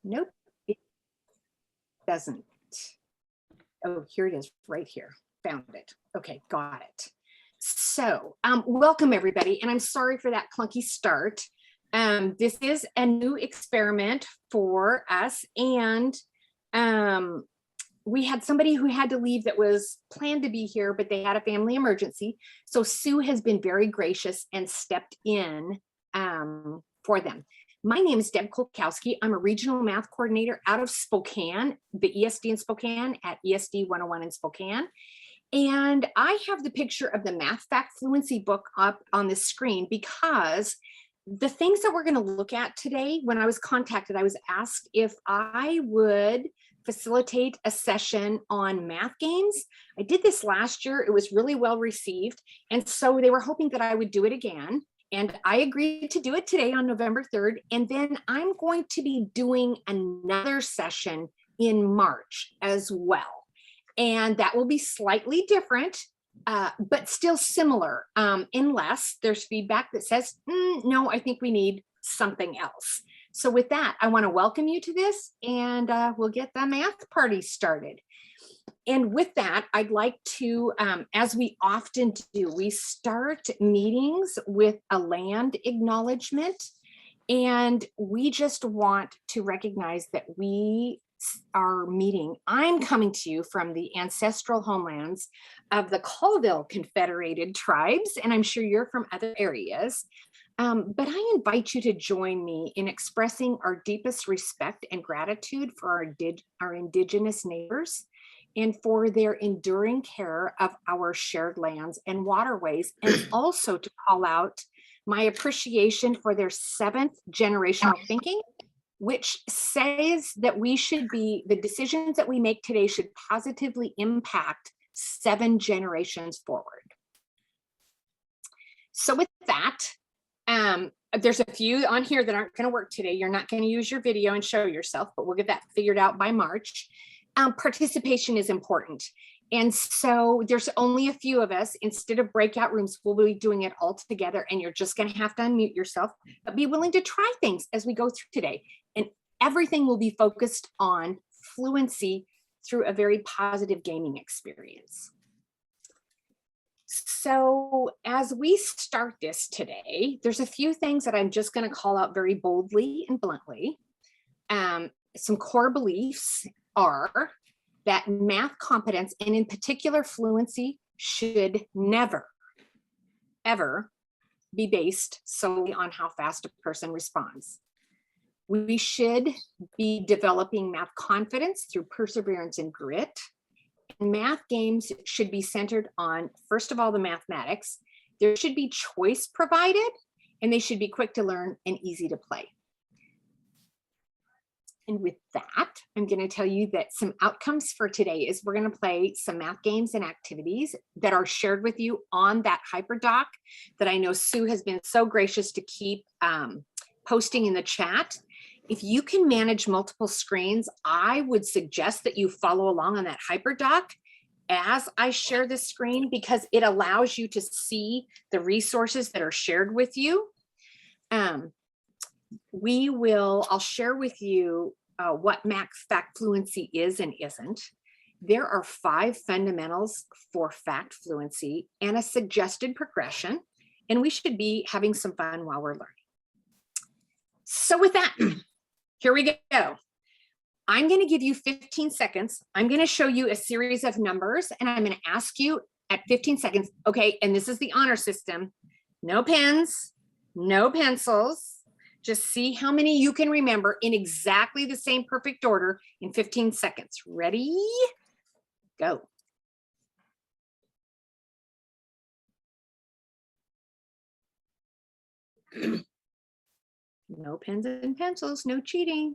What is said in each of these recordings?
Nope, it doesn't. Oh, here it is right here. Found it. Okay, got it. So welcome everybody. And I'm sorry for that clunky start. This is a new experiment for us. And we had somebody who had to leave that was planned to be here, but they had a family emergency. So Sue has been very gracious and stepped in for them. My name is Debra Kowalkowski. I'm a regional math coordinator out of Spokane, the ESD in Spokane at ESD 101 in Spokane. And I have the picture of the Math Fact Fluency book up on the screen because the things that we're going to look at today, when I was contacted, I was asked if I would facilitate a session on math games. I did this last year. It was really well received. And so they were hoping that I would do it again. And I agreed to do it today on November 3rd. And then I'm going to be doing another session in March as well. And that will be slightly different, but still similar, unless there's feedback that says, no, I think we need something else. So with that, I want to welcome you to this, and we'll get the math party started. And with that, I'd like to, as we often do, we start meetings with a land acknowledgement. And we just want to recognize that we are meeting. I'm coming to you from the ancestral homelands of the Colville Confederated Tribes, and I'm sure you're from other areas. But I invite you to join me in expressing our deepest respect and gratitude for our Indigenous neighbors and for their enduring care of our shared lands and waterways, and also to call out my appreciation for their 7th generational thinking, which says that the decisions that we make today should positively impact 7 generations forward. So with that, there's a few on here that aren't going to work today. You're not going to use your video and show yourself, but we'll get that figured out by March. Participation is important. And so there's only a few of us. Instead of breakout rooms, we'll be doing it all together, and you're just going to have to unmute yourself, but be willing to try things as we go through today. And everything will be focused on fluency through a very positive gaming experience. So as we start this today, there's a few things that I'm just going to call out very boldly and bluntly. Some core beliefs are that math competence, and in particular fluency, should never, ever be based solely on how fast a person responds. We should be developing math confidence through perseverance and grit. And math games should be centered on, first of all, the mathematics. There should be choice provided, and they should be quick to learn and easy to play. And with that, I'm going to tell you that some outcomes for today is we're going to play some math games and activities that are shared with you on that HyperDoc that I know Sue has been so gracious to keep posting in the chat. If you can manage multiple screens, I would suggest that you follow along on that HyperDoc as I share the screen, because it allows you to see the resources that are shared with you. I'll share with you what Math Fact Fluency is and isn't. There are 5 fundamentals for fact fluency and a suggested progression, and we should be having some fun while we're learning. So with that, here we go. I'm going to give you 15 seconds. I'm going to show you a series of numbers, and I'm going to ask you at 15 seconds, okay, and this is the honor system. No pens, no pencils. Just see how many you can remember in exactly the same perfect order in 15 seconds. Ready? Go. No pens and pencils, no cheating.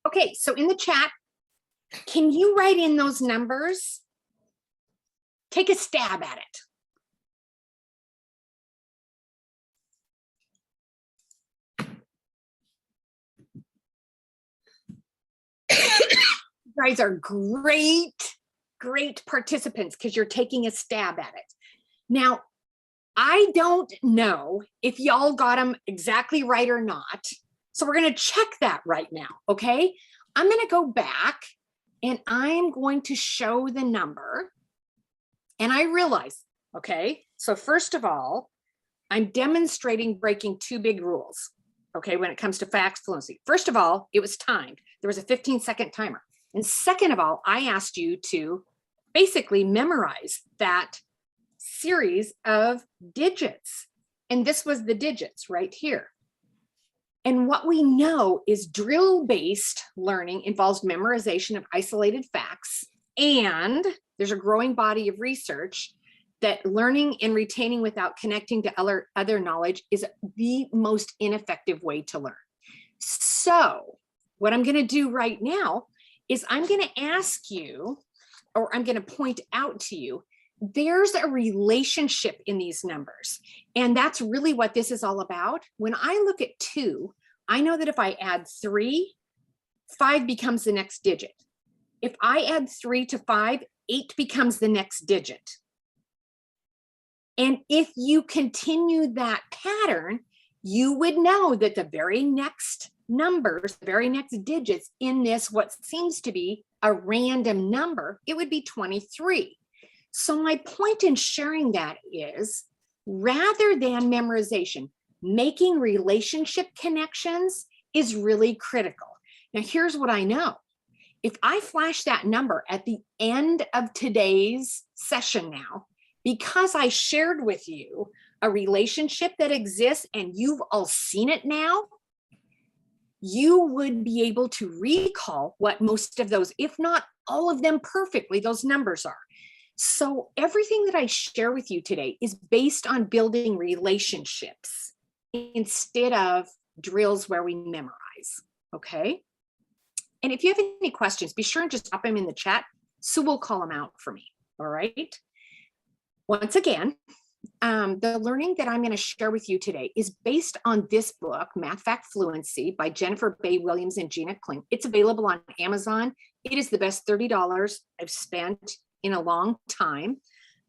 Okay, so in the chat, can you write in those numbers? Take a stab at it. You guys are great participants because you're taking a stab at it. Now, I don't know if y'all got them exactly right or not. So we're going to check that right now, okay? I'm going to go back and I'm going to show the number. And I realize, okay, so first of all, I'm demonstrating breaking two big rules, okay, when it comes to fact fluency. First of all, it was timed. There was a 15-second timer. And second of all, I asked you to basically memorize that series of digits. And this was the digits right here. And what we know is drill-based learning involves memorization of isolated facts. And there's a growing body of research that learning and retaining without connecting to other knowledge is the most ineffective way to learn. So what I'm going to do right now is I'm going to ask you, or I'm going to point out to you, there's a relationship in these numbers. And that's really what this is all about. When I look at 2, I know that if I add 3, 5 becomes the next digit. If I add 3 to 5, 8 becomes the next digit. And if you continue that pattern, you would know that the very next numbers, the very next digits in this, what seems to be a random number, it would be 23. So my point in sharing that is, rather than memorization, making relationship connections is really critical. Now, here's what I know. If I flash that number at the end of today's session now, because I shared with you a relationship that exists and you've all seen it now, you would be able to recall what most of those, if not all of them perfectly, those numbers are. So everything that I share with you today is based on building relationships instead of drills where we memorize, okay? And if you have any questions, be sure and just drop them in the chat. Sue will call them out for me, all right? Once again, the learning that I'm going to share with you today is based on this book, Math Fact Fluency by Jennifer Bay Williams and Gina Kling. It's available on Amazon. It is the best $30 I've spent in a long time.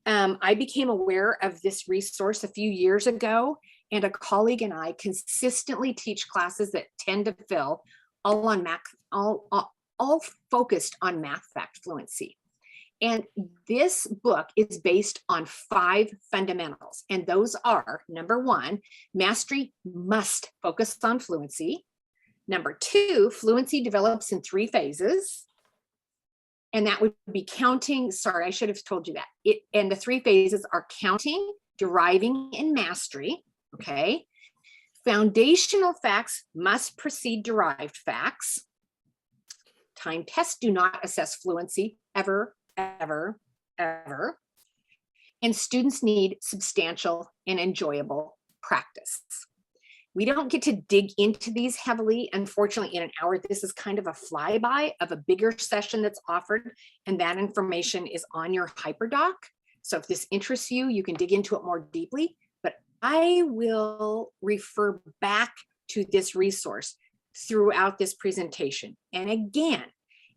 I became aware of this resource a few years ago, and a colleague and I consistently teach classes that tend to fill all on math, all focused on math fact fluency. And this book is based on 5 fundamentals. And those are, number 1, mastery must focus on fluency. Number 2, fluency develops in 3 phases. And that would be counting. Sorry, I should have told you that. And the 3 phases are counting, deriving, and mastery. Okay. Foundational facts must precede derived facts. Time tests do not assess fluency ever. And students need substantial and enjoyable practice. We don't get to dig into these heavily, unfortunately, in an hour. This is kind of a flyby of a bigger session that's offered, and that information is on your HyperDoc. So if this interests you, you can dig into it more deeply, but I will refer back to this resource throughout this presentation. And again,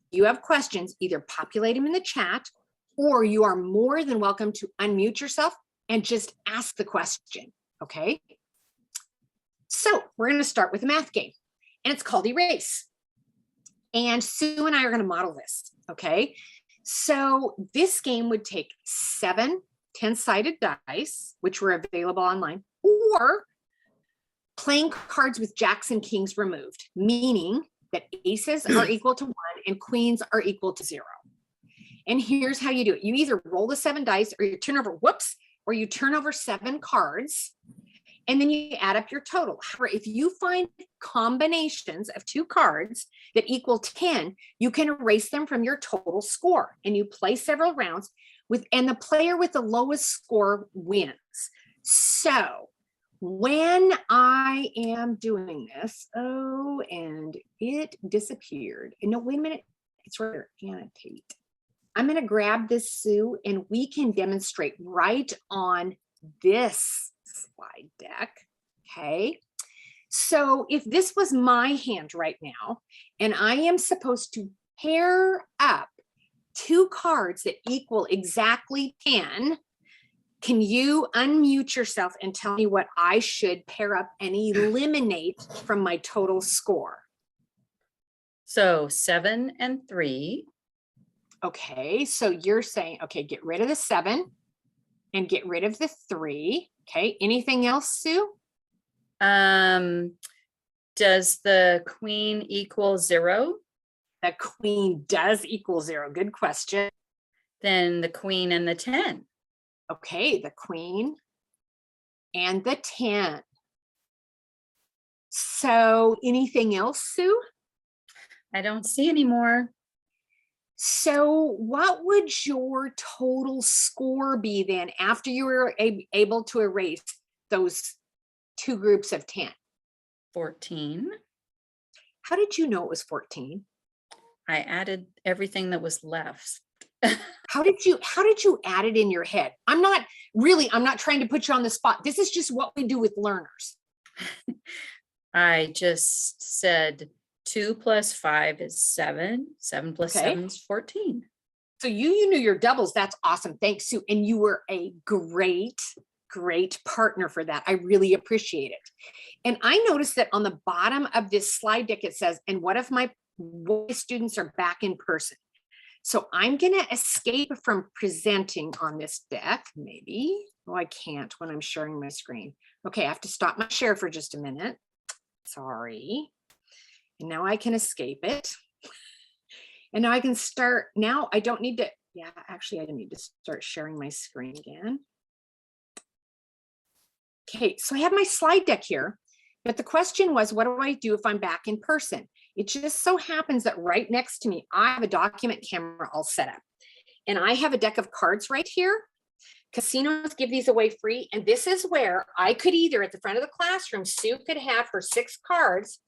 you have questions, either populate them in the chat, or you are more than welcome to unmute yourself and just ask the question, okay? So we're going to start with a math game, and it's called Erase. And Sue and I are going to model this, okay? So this game would take 7 10-sided dice, which were available online, or playing cards with jacks and kings removed, meaning that aces are equal to 1 and queens are equal to 0. And here's how you do it. You either roll the 7 dice, or you turn over, or you turn over 7 cards, and then you add up your total. However, if you find combinations of 2 cards that equal 10, you can erase them from your total score, and you play several rounds and the player with the lowest score wins. So when I am doing this, oh, and it disappeared. No, wait a minute. It's right there. Annotate. I'm going to grab this, Sue, and we can demonstrate right on this slide deck. Okay. So if this was my hand right now, and I am supposed to pair up 2 cards that equal exactly 10, Can you unmute yourself and tell me what I should pair up and eliminate from my total score? So 7 and 3. Okay, so you're saying, okay, get rid of the 7 and get rid of the 3. Okay, anything else, Sue? Does the queen equal 0? The queen does equal 0. Good question. Then the queen and the 10. Okay, the queen and the 10. So anything else, Sue? I don't see any more. So what would your total score be then after you were able to erase those 2 groups of 10? 14. How did you know it was 14? I added everything that was left. How did you add it in your head? I'm not trying to put you on the spot. This is just what we do with learners. I just said 2 plus 5 is 7. 7 plus 7 is 14. So you knew your doubles. That's awesome. Thanks, Sue. And you were a great partner for that. I really appreciate it. And I noticed that on the bottom of this slide deck, it says, and what if my students are back in person? So I'm going to escape from presenting on this deck, maybe. Oh, I can't when I'm sharing my screen. Okay, I have to stop my share for just a minute. Sorry. And now I can escape it. And now I can start. Now I don't need to, yeah, actually I need to start sharing my screen again. Okay, so I have my slide deck here, but the question was, what do I do if I'm back in person? It just so happens that right next to me, I have a document camera all set up. And I have a deck of cards right here. Casinos give these away free. And this is where I could either, at the front of the classroom, Sue could have her 6 cards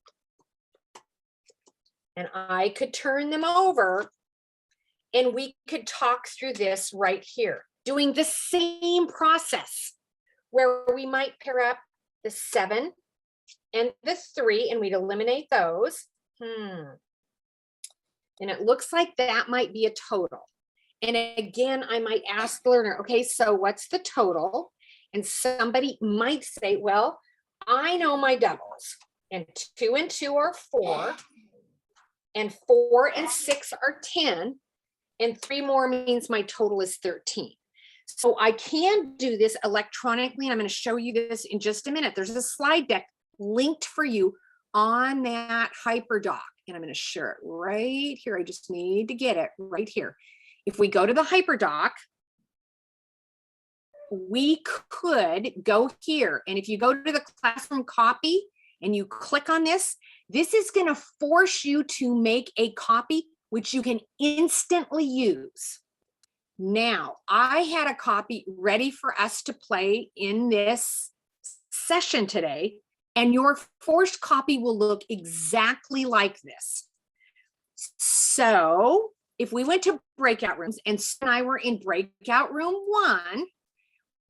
and I could turn them over and we could talk through this right here, doing the same process where we might pair up the 7 and the 3 and we'd eliminate those. And it looks like that might be a total. And again, I might ask the learner, okay, so what's the total? And somebody might say, well, I know my doubles, and 2 and 2 are 4, and 4 and 6 are 10, and 3 more means my total is 13. So I can do this electronically, and I'm going to show you this in just a minute. There's a slide deck linked for you on that HyperDoc, and I'm going to share it right here. I just need to get it right here. If we go to the HyperDoc, we could go here, and if you go to the classroom copy and you click on this, this is going to force you to make a copy which you can instantly use. Now, I had a copy ready for us to play in this session today, and your forced copy will look exactly like this. So if we went to breakout rooms and Sue and I were in breakout room 1,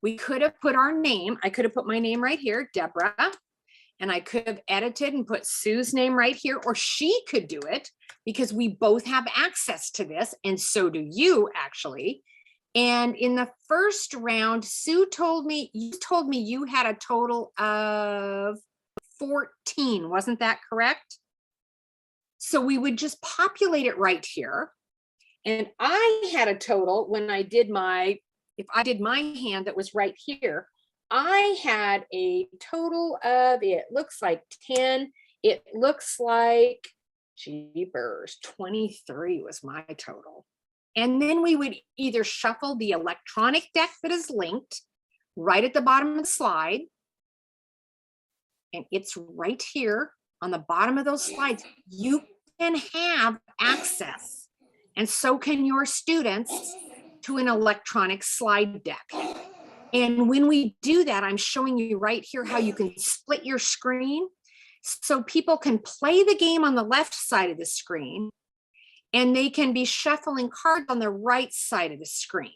we could have put our name. I could have put my name right here, Debra, and I could have edited and put Sue's name right here, or she could do it because we both have access to this, and so do you actually. And in the first round, Sue told me you had a total of 14, wasn't that correct? So we would just populate it right here. And I had a total when I did if I did my hand that was right here, I had a total of, it looks like 10. It looks like, jeepers, 23 was my total. And then we would either shuffle the electronic deck that is linked right at the bottom of the slide. And it's right here on the bottom of those slides. You can have access, and so can your students, to an electronic slide deck. And when we do that, I'm showing you right here how you can split your screen so people can play the game on the left side of the screen, and they can be shuffling cards on the right side of the screen.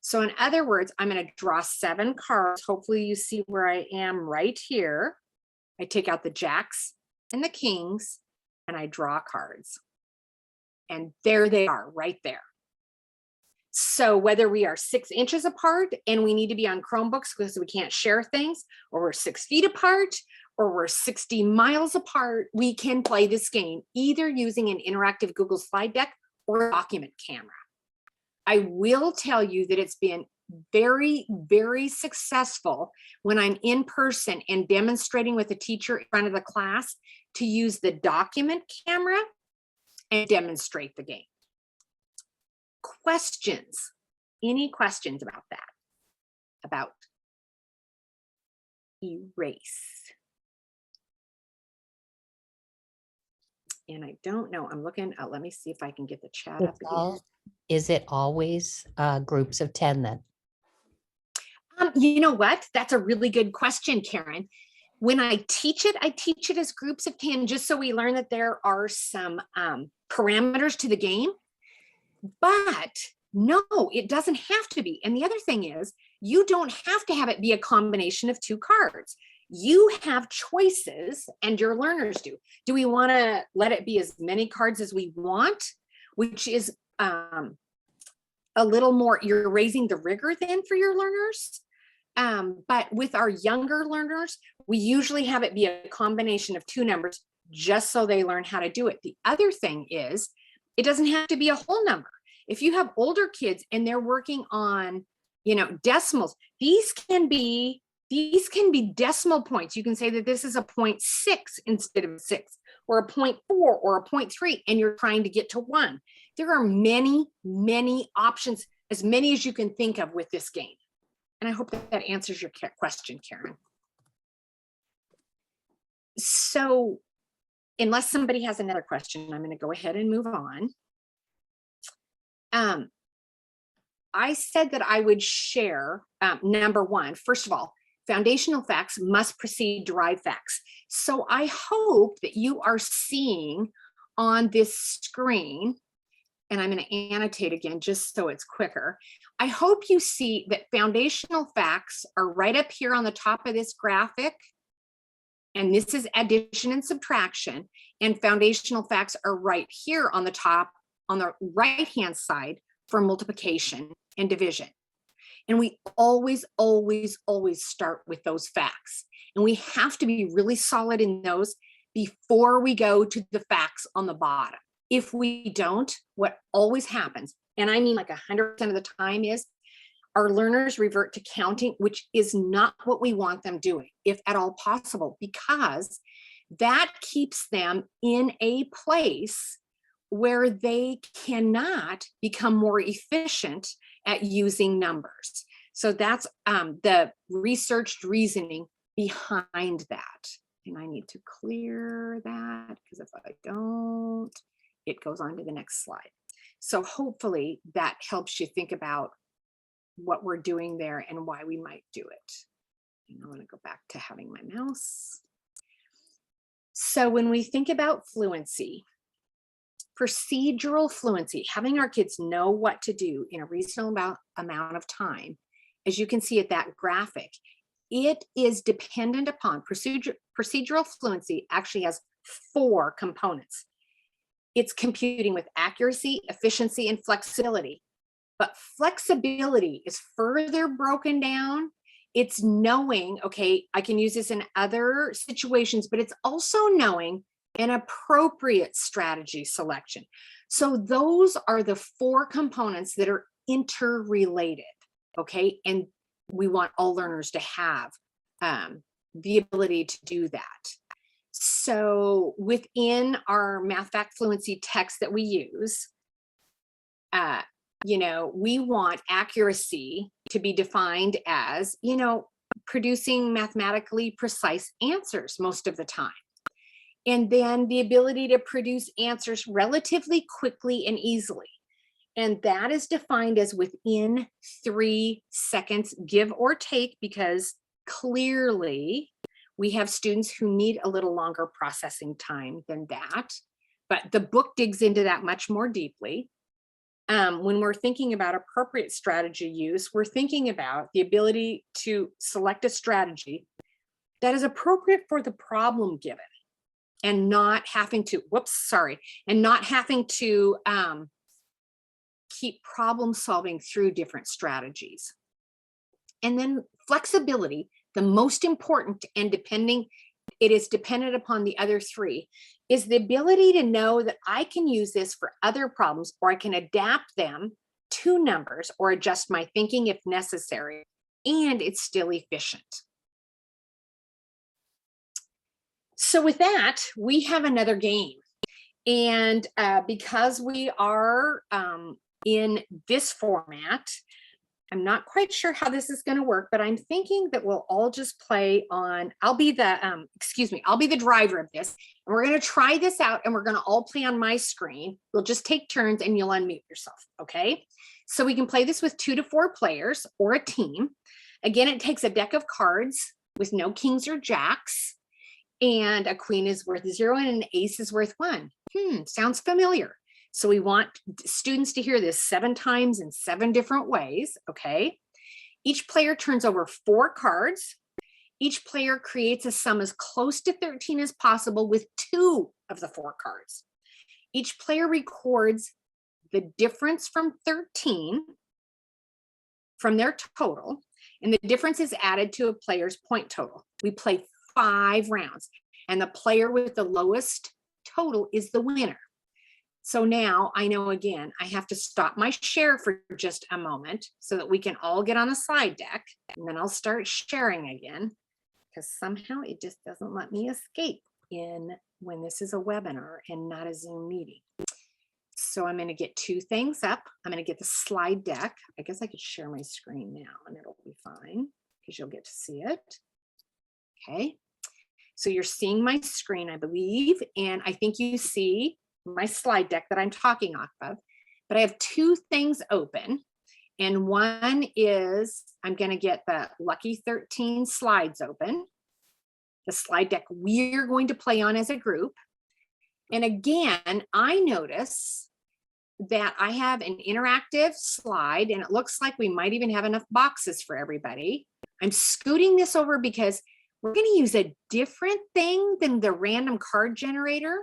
So in other words, I'm going to draw 7 cards. Hopefully you see where I am right here. I take out the jacks and the kings and I draw cards. And there they are right there. So whether we are 6 inches apart and we need to be on Chromebooks because we can't share things, or we're 6 feet apart, or we're 60 miles apart, we can play this game either using an interactive Google slide deck or a document camera. I will tell you that it's been very, very successful when I'm in person and demonstrating with a teacher in front of the class to use the document camera and demonstrate the game. Questions? Any questions about that? About erase? And I don't know, I'm looking, let me see if I can get the chat up again. Is it always groups of 10 then? You know what? That's a really good question, Karen. When I teach it as groups of 10, just so we learn that there are some parameters to the game. But no, it doesn't have to be. And the other thing is, you don't have to have it be a combination of 2 cards. You have choices, and your learners do. Do we want to let it be as many cards as we want, which is a little more, you're raising the rigor then for your learners. But with our younger learners, we usually have it be a combination of 2 numbers just so they learn how to do it. The other thing is, it doesn't have to be a whole number. If you have older kids and they're working on, decimals, these can be decimal points. You can say that this is a 0.6 instead of 6, or a 0.4 or a 0.3, and you're trying to get to 1. There are many, many options, as many as you can think of with this game. And I hope that answers your question, Karen. So unless somebody has another question, I'm going to go ahead and move on. I said that I would share number 1. First of all, foundational facts must precede derived facts. So I hope that you are seeing on this screen, and I'm going to annotate again just so it's quicker. I hope you see that foundational facts are right up here on the top of this graphic. And this is addition and subtraction. And foundational facts are right here on the top, on the right-hand side, for multiplication and division. And we always, always, always start with those facts. And we have to be really solid in those before we go to the facts on the bottom. If we don't, what always happens, and I mean like 100% of the time, is our learners revert to counting, which is not what we want them doing, if at all possible, because that keeps them in a place where they cannot become more efficient at using numbers. So that's the researched reasoning behind that. And I need to clear that, because if I don't, it goes on to the next slide. So hopefully that helps you think about what we're doing there and why we might do it. And I'm going to go back to having my mouse. So when we think about fluency, procedural fluency, having our kids know what to do in a reasonable amount of time, as you can see at that graphic, it is dependent upon procedural fluency. Actually has 4 components. It's computing with accuracy, efficiency, and flexibility. But flexibility is further broken down. It's knowing, okay, I can use this in other situations, but it's also knowing an appropriate strategy selection. So those are the 4 components that are interrelated, okay? And we want all learners to have the ability to do that. So within our Math Fact Fluency text that we use, we want accuracy to be defined as, producing mathematically precise answers most of the time. And then the ability to produce answers relatively quickly and easily. And that is defined as within 3 seconds, give or take, because clearly we have students who need a little longer processing time than that. But the book digs into that much more deeply. When we're thinking about appropriate strategy use, we're thinking about the ability to select a strategy that is appropriate for the problem given, and not having to, and not having to keep problem solving through different strategies. And then flexibility, the most important, and it is dependent upon the other three, is the ability to know that I can use this for other problems, or I can adapt them to numbers or adjust my thinking if necessary, and it's still efficient. So with that, we have another game. And because we are in this format, I'm not quite sure how this is going to work, but I'm thinking that we'll all just play on, I'll be the driver of this. And we're going to try this out, and we're going to all play on my screen. We'll just take turns and you'll unmute yourself. Okay. So we can play this with 2 to 4 players or a team. Again, it takes a deck of cards with no kings or jacks, and a queen is worth 0 and an ace is worth 1. Sounds familiar. So we want students to hear this 7 times in 7 different ways, okay? Each player turns over 4 cards. Each player creates a sum as close to 13 as possible with 2 of the 4 cards. Each player records the difference from 13 from their total, and the difference is added to a player's point total. We play 5 rounds, and the player with the lowest total is the winner. So now I know, again, I have to stop my share for just a moment so that we can all get on the slide deck, and then I'll start sharing again, because somehow it just doesn't let me escape when this is a webinar and not a Zoom meeting. So I'm going to get 2 things up. I'm going to get the slide deck. I guess I could share my screen now and it'll be fine because you'll get to see it. Okay. So you're seeing my screen, I believe, and I think you see my slide deck that I'm talking off of, but I have 2 things open, and one is I'm going to get the Lucky 13 slides open, the slide deck we're going to play on as a group. And again, I notice that I have an interactive slide, and it looks like we might even have enough boxes for everybody. I'm scooting this over because we're going to use a different thing than the random card generator.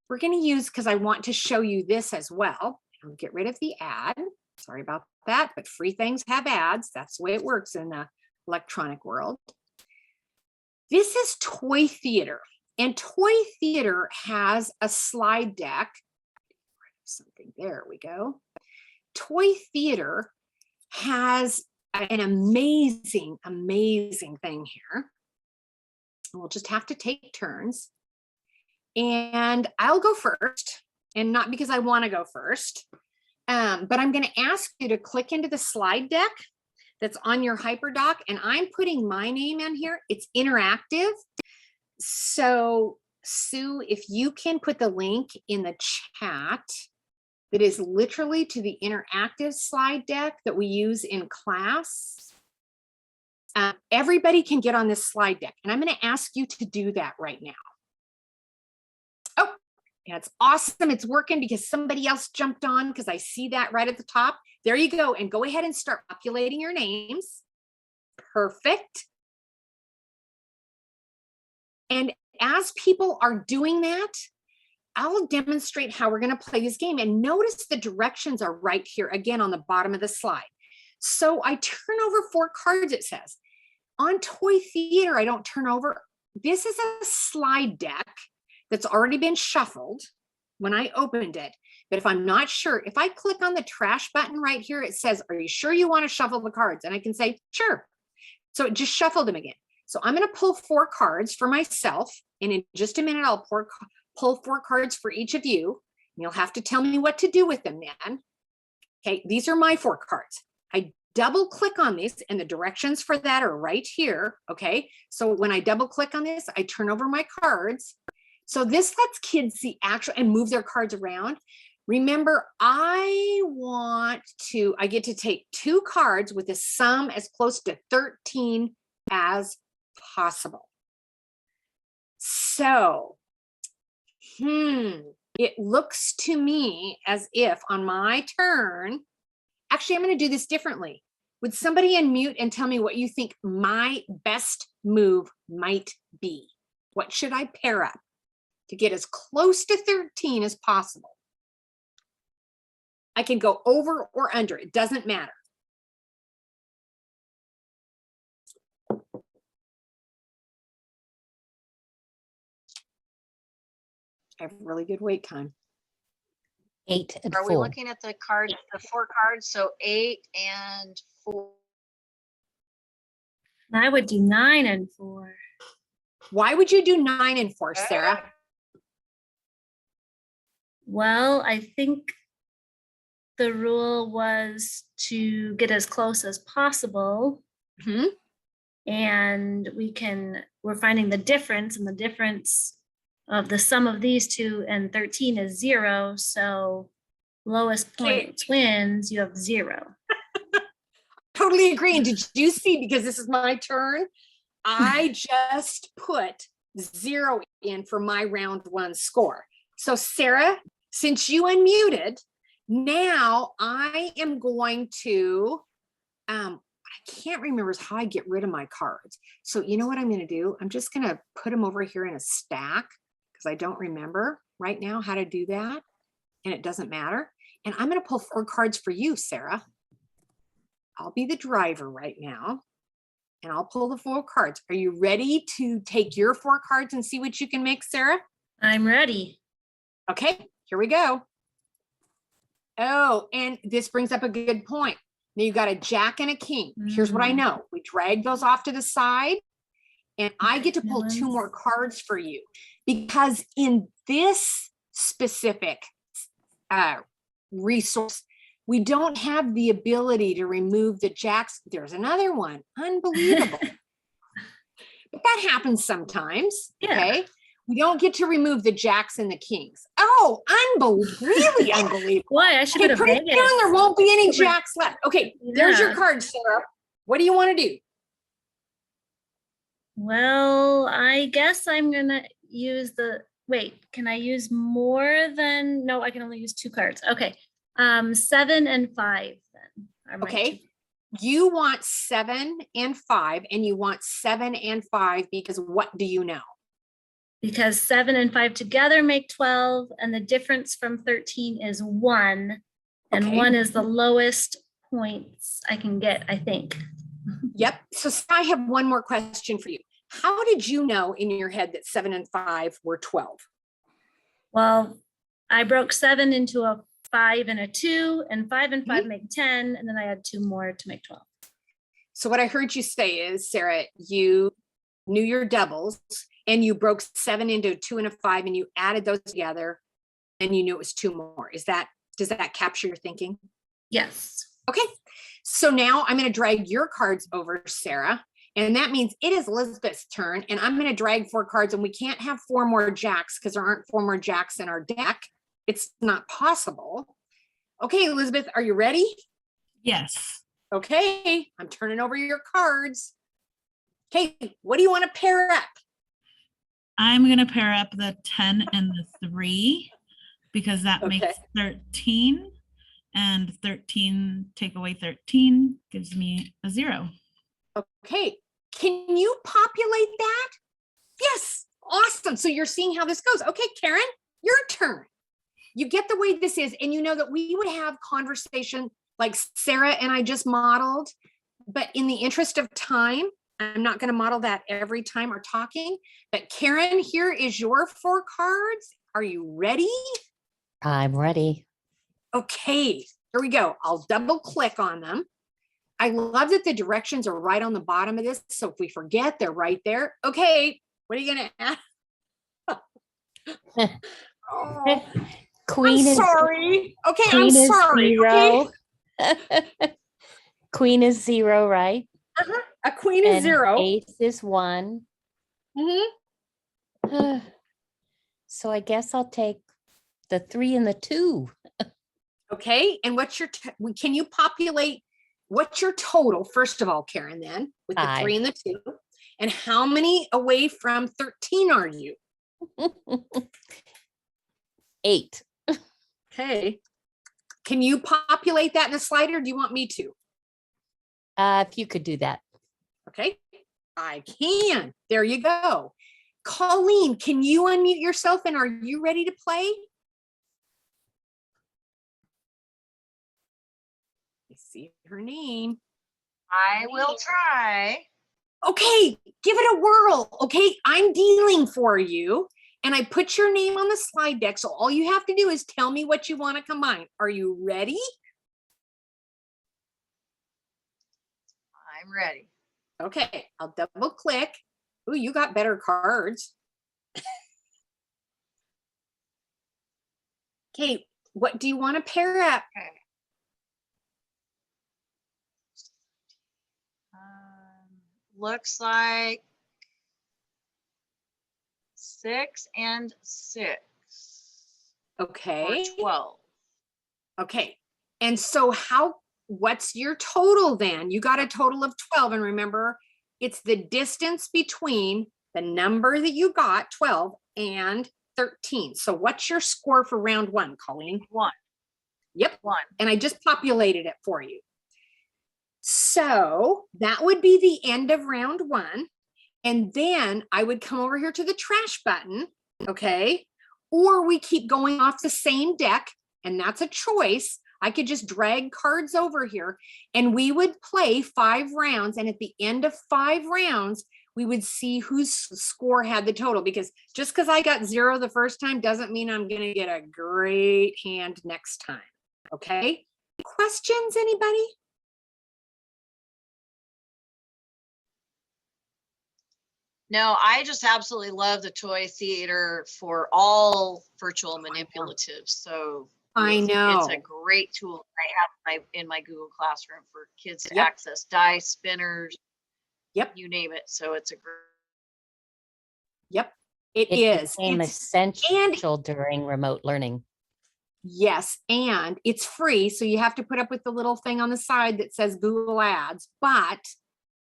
We're going to use, because I want to show you this as well. I'll get rid of the ad. Sorry about that, but free things have ads. That's the way it works in the electronic world. This is Toy Theater, and Toy Theater has a slide deck. Something, there we go. Toy Theater has an amazing, amazing thing here. We'll just have to take turns. And I'll go first, and not because I want to go first, but I'm going to ask you to click into the slide deck that's on your HyperDoc, and I'm putting my name in here. It's interactive. So Sue, if you can put the link in the chat that is literally to the interactive slide deck that we use in class, everybody can get on this slide deck, and I'm going to ask you to do that right now. Oh, yeah, it's awesome. It's working because somebody else jumped on, because I see that right at the top. There you go. And go ahead and start populating your names. Perfect. And as people are doing that, I'll demonstrate how we're going to play this game. And notice the directions are right here again on the bottom of the slide. So I turn over 4 cards, it says. On Toy Theater, I don't turn over. This is a slide deck that's already been shuffled when I opened it. But if I'm not sure, if I click on the trash button right here, it says, are you sure you want to shuffle the cards? And I can say, sure. So it just shuffled them again. So I'm going to pull 4 cards for myself. And in just a minute, I'll pull 4 cards for each of you. And you'll have to tell me what to do with them then. Okay, these are my 4 cards. I double click on these, and the directions for that are right here. Okay, so when I double click on this, I turn over my cards. So this lets kids see actual and move their cards around. Remember, I get to take 2 cards with a sum as close to 13 as possible. So, it looks to me as if on my turn, actually, I'm going to do this differently. Would somebody unmute and tell me what you think my best move might be? What should I pair up to get as close to 13 as possible? I can go over or under. It doesn't matter. I have really good wait time. 8 and Are we 4. looking at the card, the 4 cards? So 8 and 4. I would do 9 and 4. Why would you do 9 and 4, Sarah? Well, I think the rule was to get as close as possible. Mhm. And we're finding the difference, and the difference of the sum of these two and 13 is 0. So lowest point wins, you have 0. Totally agree. And did you see, because this is my turn, I just put 0 in for my round 1 score. So Sarah, since you unmuted, now I am going to, I can't remember how I get rid of my cards. So you know what I'm going to do? I'm just going to put them over here in a stack because I don't remember right now how to do that. And it doesn't matter. And I'm going to pull 4 cards for you, Sarah. I'll be the driver right now. And I'll pull the 4 cards. Are you ready to take your 4 cards and see what you can make, Sarah? I'm ready. Okay, here we go. Oh, and this brings up a good point. Now you got a jack and a king. Here's what I know. We drag those off to the side and I get to pull 2 more cards for you because in this specific resource, we don't have the ability to remove the jacks. There's another one. Unbelievable. But that happens sometimes. Yeah. Okay. We don't get to remove the jacks and the kings. Oh, really unbelievable. Why? I should Okay, have pretty Vegas. soon there won't be any jacks left. Okay, there's your Yeah. card, Sarah. What do you want to do? Well, I guess I'm gonna use wait, can I use more than, no, I can only use 2 cards. Okay. 7 and 5 then. Are my Okay. two. You want 7 and 5, and you want 7 and 5 because what do you know? Because 7 and 5 together make 12, and the difference from 13 is 1. And Okay. 1 is the lowest points I can get, I think. Yep. So I have one more question for you. How did you know in your head that 7 and 5 were 12? Well, I broke 7 into a 5 and a 2, and 5 and 5 make 10, and then I had 2 more to make 12. So what I heard you say is, Sarah, you knew your doubles and you broke 7 into a 2 and a 5 and you added those together and you knew it was 2 more. Does that capture your thinking? Yes. Okay. So now I'm going to drag your cards over, Sarah. And that means it is Elizabeth's turn. And I'm going to drag 4 cards and we can't have 4 more jacks because there aren't 4 more jacks in our deck. It's not possible. Okay, Elizabeth, are you ready? Yes. Okay, I'm turning over your cards. Okay, what do you want to pair up? I'm going to pair up the 10 and the 3 because that Okay. makes 13. And 13, take away 13 gives me a 0. Okay, can you populate that? Yes, awesome. So you're seeing how this goes. Okay, Karen, your turn. You get the way this is, and you know that we would have conversation like Sarah and I just modeled, but in the interest of time, I'm not going to model that every time we're talking. But Karen, here is your 4 cards. Are you ready? I'm ready. Okay, here we go. I'll double click on them. I love that the directions are right on the bottom of this. So if we forget, they're right there. Okay, what are you going to add? Oh, Queen I'm is sorry. Okay, I'm Queen is sorry. Okay. 0. Queen is 0, right? A queen is And 0. Ace is 1. Mhm. So I guess I'll take the 3 and the 2. Okay, and what's your, can you populate, what's your total, first of all, Karen, then, with the 5. 3 and the 2? And how many away from 13 are you? 8. Okay. Can you populate that in a slider? Do you want me to? If you could do that. Okay, I can. There you go. Colleen, can you unmute yourself and are you ready to play? her name. I will try. Okay, give it a whirl. Okay, I'm dealing for you. And I put your name on the slide deck. So all you have to do is tell me what you want to combine. Are you ready? I'm ready. Okay, I'll double click. Ooh, you got better cards. Okay, what do you want to pair up? Okay. Looks like 6 and 6. Okay. Or 12. Okay. And so what's your total then? You got a total of 12. And remember, it's the distance between the number that you got, 12, and 13. So what's your score for round 1, Colleen? 1. Yep. 1. And I just populated it for you. So that would be the end of round 1. And then I would come over here to the trash button, okay? Or we keep going off the same deck, and that's a choice. I could just drag cards over here and we would play 5 rounds. And at the end of 5 rounds, we would see whose score had the total, because just because I got 0 the first time doesn't mean I'm going to get a great hand next time. Okay. Questions, anybody? No, I just absolutely love the toy theater for all virtual manipulatives. So I it's know. a great tool I have in my Google Classroom for kids to Yep. access dice, spinners, Yep. you name it. So it's a great. Yep. It It is. became It's essential during remote learning. Yes, and it's free, so you have to put up with the little thing on the side that says Google Ads, but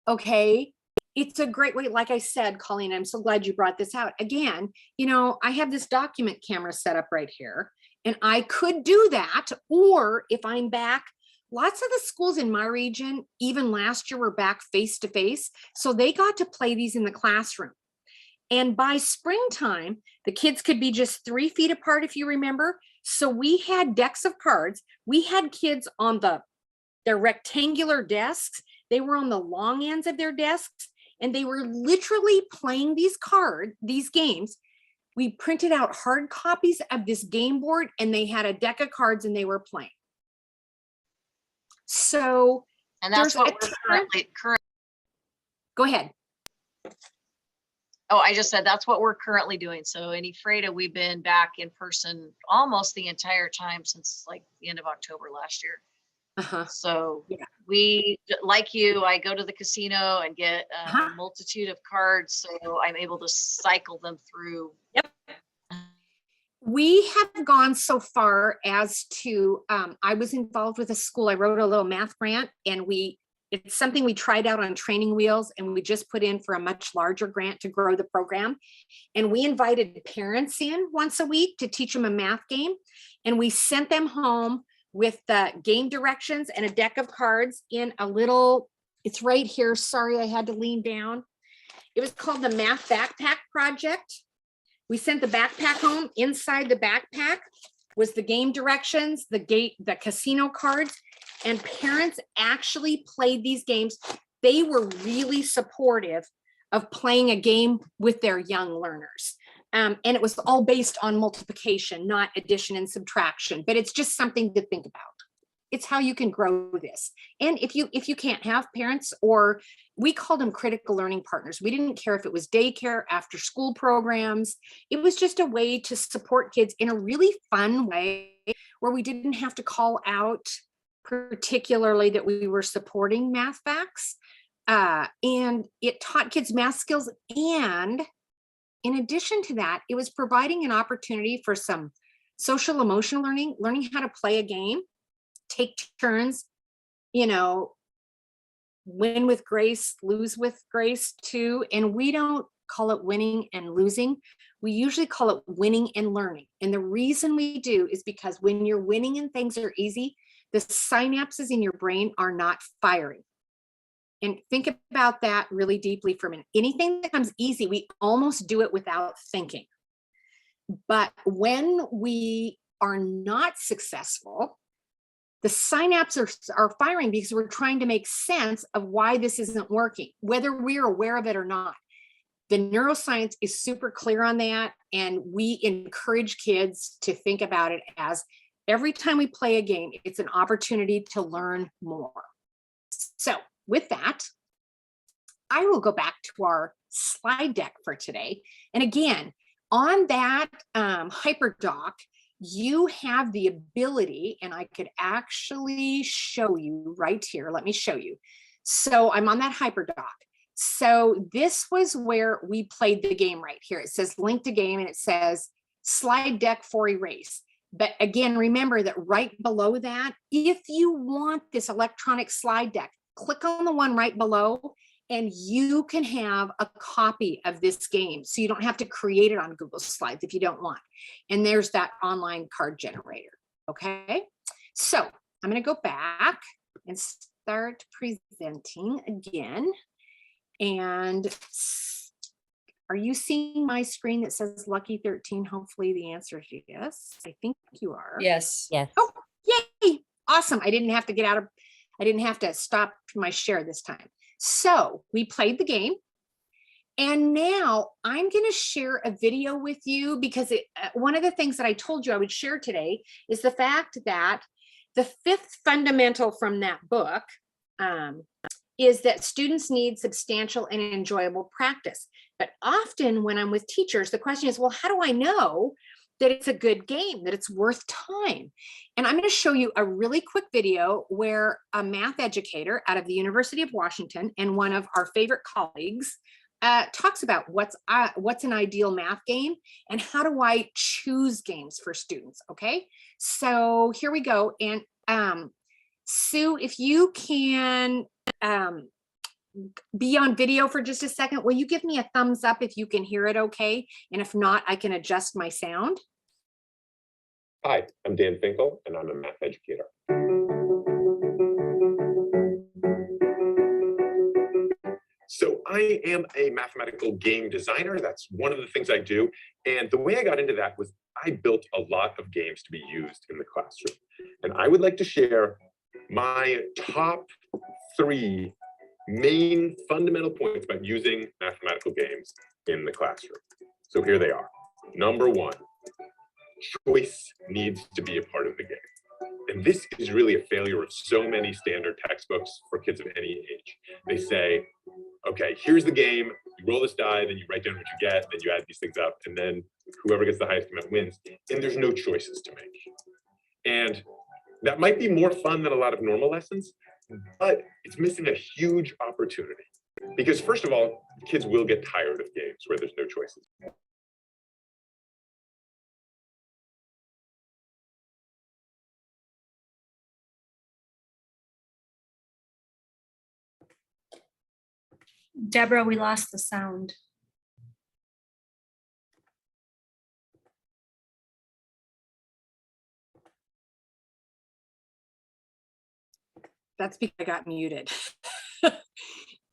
okay, it's a great way. Like I said, Colleen, I'm so glad you brought this out. Again, you know, I have this document camera set up right here, and I could do that, or if I'm back, lots of the schools in my region, even last year, were back face-to-face, so they got to play these in the classroom. And by springtime, the kids could be just 3 feet apart, if you remember. So we had decks of cards. We had kids on their rectangular desks. They were on the long ends of their desks, and they were literally playing these games. We printed out hard copies of this game board, and they had a deck of cards and they were playing. So And that's there's what a we're ton- currently. Go ahead. Oh, I just said that's what we're currently doing. So in Ephrata, we've been back in person almost the entire time since like the end of October last year. Uh-huh. So Yeah. we, like you, I go to the casino and get a Uh-huh. multitude of cards. So I'm able to cycle them through. Yep. We have gone so far as to, I was involved with a school. I wrote a little math grant, and it's something we tried out on training wheels, and we just put in for a much larger grant to grow the program. And we invited parents in once a week to teach them a math game. And we sent them home with the game directions and a deck of cards in a little, it's right here. Sorry, I had to lean down. It was called the Math Backpack Project. We sent the backpack home. Inside the backpack was the game directions, the casino cards, and parents actually played these games. They were really supportive of playing a game with their young learners. And it was all based on multiplication, not addition and subtraction, but it's just something to think about. It's how you can grow this. And if you can't have parents, or we called them critical learning partners. We didn't care if it was daycare, after school programs. It was just a way to support kids in a really fun way where we didn't have to call out particularly that we were supporting math facts. And it taught kids math skills. And in addition to that, it was providing an opportunity for some social emotional learning how to play a game, take turns, you know, win with grace, lose with grace too. And we don't call it winning and losing. We usually call it winning and learning. And the reason we do is because when you're winning and things are easy, the synapses in your brain are not firing. And think about that really deeply for a minute. Anything that comes easy, we almost do it without thinking. But when we are not successful, The synapses are firing because we're trying to make sense of why this isn't working, whether we're aware of it or not. The neuroscience is super clear on that, and we encourage kids to think about it as every time we play a game, it's an opportunity to learn more. So with that, I will go back to our slide deck for today. And again, on that HyperDoc, you have the ability, and I could actually show you right here. Let me show you. So I'm on that HyperDoc. So this was where we played the game right here. It says link to game, and it says slide deck for erase. But again, remember that right below that, if you want this electronic slide deck, click on the one right below, and you can have a copy of this game. So you don't have to create it on Google Slides if you don't want. And there's that online card generator. Okay. So I'm going to go back and start presenting again. And are you seeing my screen that says Lucky 13? Hopefully the answer is yes. I think you are. Yes. Yes. Oh, yay. Awesome. I didn't have to stop my share this time. So we played the game, and now I'm going to share a video with you because one of the things that I told you I would share today is the fact that the fifth fundamental from that book is that students need substantial and enjoyable practice. But often when I'm with teachers, the question is, well, how do I know that it's a good game, that it's worth time? And I'm going to show you a really quick video where a math educator out of the University of Washington and one of our favorite colleagues talks about what's an ideal math game and how do I choose games for students. Okay, so here we go. And Sue, if you can be on video for just a second, will you give me a thumbs up if you can hear it okay? And if not, I can adjust my sound. Hi, I'm Dan Finkel, and I'm a math educator. So I am a mathematical game designer. That's one of the things I do. And the way I got into that was I built a lot of games to be used in the classroom. And I would like to share my top 3 main fundamental points about using mathematical games in the classroom. So here they are. Number 1, choice needs to be a part of the game. And this is really a failure of so many standard textbooks for kids of any age. They say, okay, here's the game, you roll this die, then you write down what you get, then you add these things up, and then whoever gets the highest amount wins. And there's no choices to make. And that might be more fun than a lot of normal lessons, but it's missing a huge opportunity. Because first of all, kids will get tired of games where there's no choices. Deborah, we lost the sound. That's because I got muted. And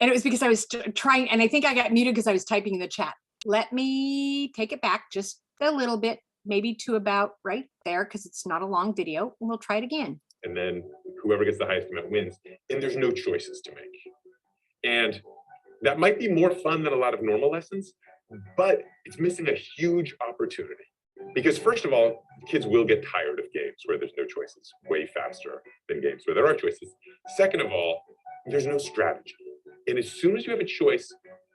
it was because I was trying, and I think I got muted because I was typing in the chat. Let me take it back just a little bit, maybe to about right there, because it's not a long video. And we'll try it again. And then whoever gets the highest amount wins. And there's no choices to make. And that might be more fun than a lot of normal lessons, but it's missing a huge opportunity. Because first of all, kids will get tired of games where there's no choices way faster than games where there are choices. Second of all, there's no strategy. And as soon as you have a choice,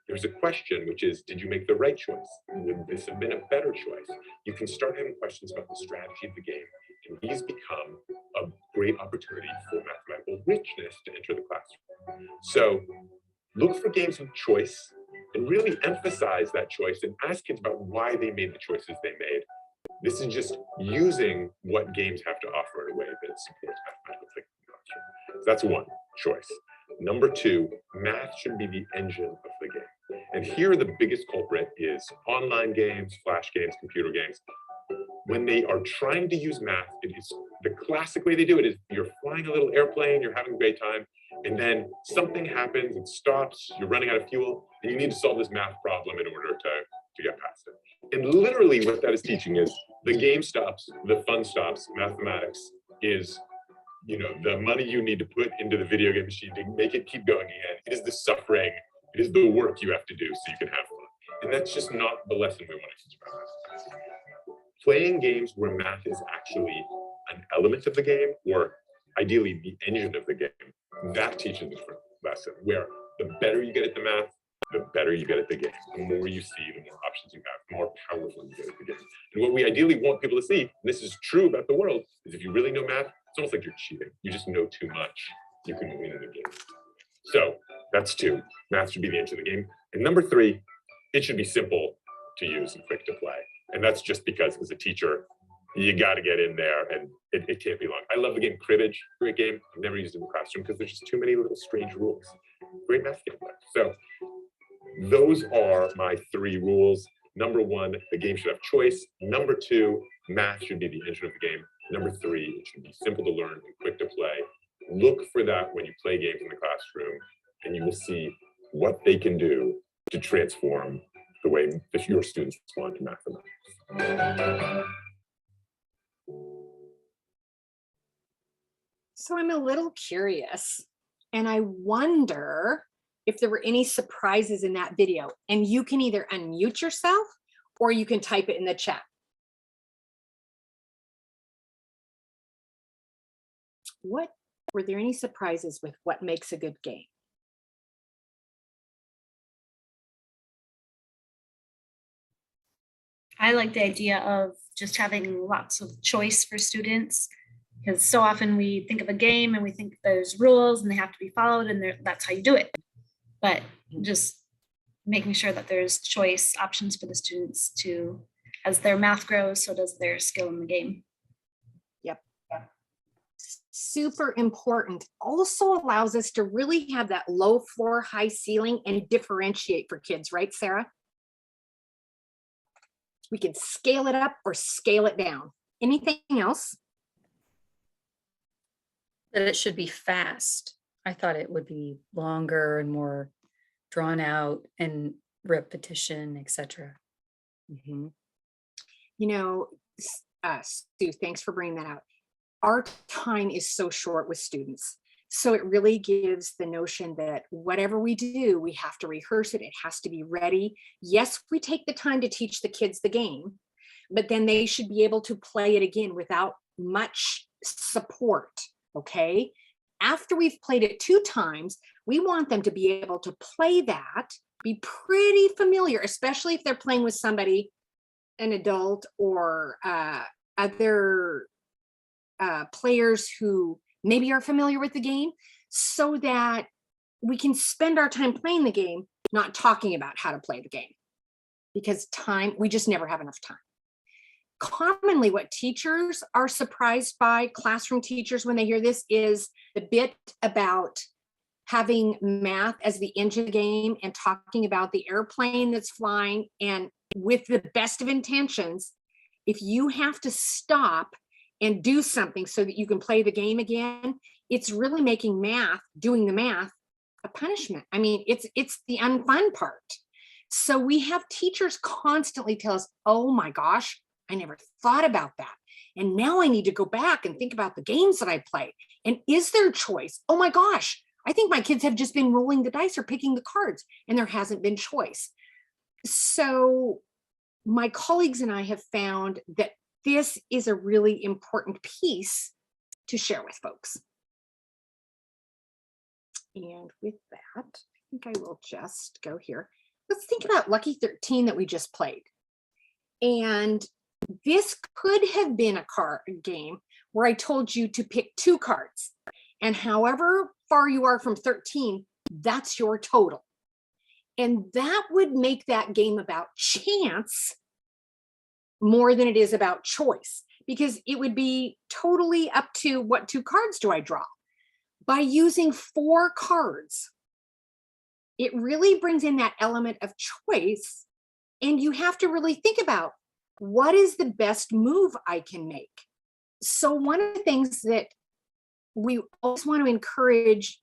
there's a question, which is, did you make the right choice? Would this have been a better choice? You can start having questions about the strategy of the game, and these become a great opportunity for mathematical richness to enter the classroom. So look for games with choice and really emphasize that choice and ask kids about why they made the choices they made. This is just using what games have to offer in a way that supports mathematical thinking in the classroom. So that's 1, choice. Number 2, math should be the engine of the game. And here the biggest culprit is online games, flash games, computer games. When they are trying to use math, it is the classic way they do it is you're flying a little airplane, you're having a great time, and then something happens, it stops, you're running out of fuel, and you need to solve this math problem in order to get past it. And literally what that is teaching is the game stops, the fun stops, mathematics is the money you need to put into the video game machine to make it keep going again. It is the suffering, it is the work you have to do so you can have fun. And that's just not the lesson we want to teach about math. Playing games where math is actually an element of the game, or ideally the engine of the game, that teaches a different lesson, where the better you get at the math, the better you get at the game. The more you see, the more options you have, the more powerful you get at the game. And what we ideally want people to see, and this is true about the world, is if you really know math, it's almost like you're cheating. You just know too much. You can win in the game. So that's 2. Math should be the engine of the game. And number 3, it should be simple to use and quick to play. And that's just because as a teacher, you got to get in there and it can't be long. I love the game Cribbage, great game. I've never used it in the classroom because there's just too many little strange rules. Great math game. So those are my 3 rules. Number 1, the game should have choice. Number 2, math should be the engine of the game. Number 3, it should be simple to learn and quick to play. Look for that when you play games in the classroom, and you will see what they can do to transform the way that your students respond to mathematics. So I'm a little curious, and I wonder if there were any surprises in that video. And you can either unmute yourself or you can type it in the chat. Were there any surprises with what makes a good game? I like the idea of just having lots of choice for students, because so often we think of a game and we think there's rules and they have to be followed and that's how you do it. But just making sure that there's choice options for the students to, as their math grows, so does their skill in the game. Yep. Super important. Also allows us to really have that low floor, high ceiling and differentiate for kids, right, Sarah? We can scale it up or scale it down. Anything else? That it should be fast. I thought it would be longer and more drawn out and repetition, etc. Mm-hmm. Sue, thanks for bringing that out. Our time is so short with students. So it really gives the notion that whatever we do, we have to rehearse it. It has to be ready. Yes, we take the time to teach the kids the game, but then they should be able to play it again without much support, okay? After we've played it 2 times, we want them to be able to play that, be pretty familiar, especially if they're playing with somebody, an adult or other players who maybe are familiar with the game, so that we can spend our time playing the game, not talking about how to play the game, because we just never have enough time. Commonly, what teachers are surprised by, classroom teachers, when they hear this, is the bit about having math as the engine of the game and talking about the airplane that's flying. And with the best of intentions, if you have to stop and do something so that you can play the game again, it's really making doing the math, a punishment. I mean, it's the unfun part. So we have teachers constantly tell us, oh my gosh, I never thought about that. And now I need to go back and think about the games that I play. And is there choice? Oh my gosh, I think my kids have just been rolling the dice or picking the cards and there hasn't been choice. So my colleagues and I have found that this is a really important piece to share with folks. And with that, I think I will just go here. Let's think about Lucky 13 that we just played. And this could have been a card game where I told you to pick 2 cards. And however far you are from 13, that's your total. And that would make that game about chance more than it is about choice, because it would be totally up to what 2 cards do I draw. By using 4 cards, it really brings in that element of choice, and you have to really think about what is the best move I can make. So one of the things that we always want to encourage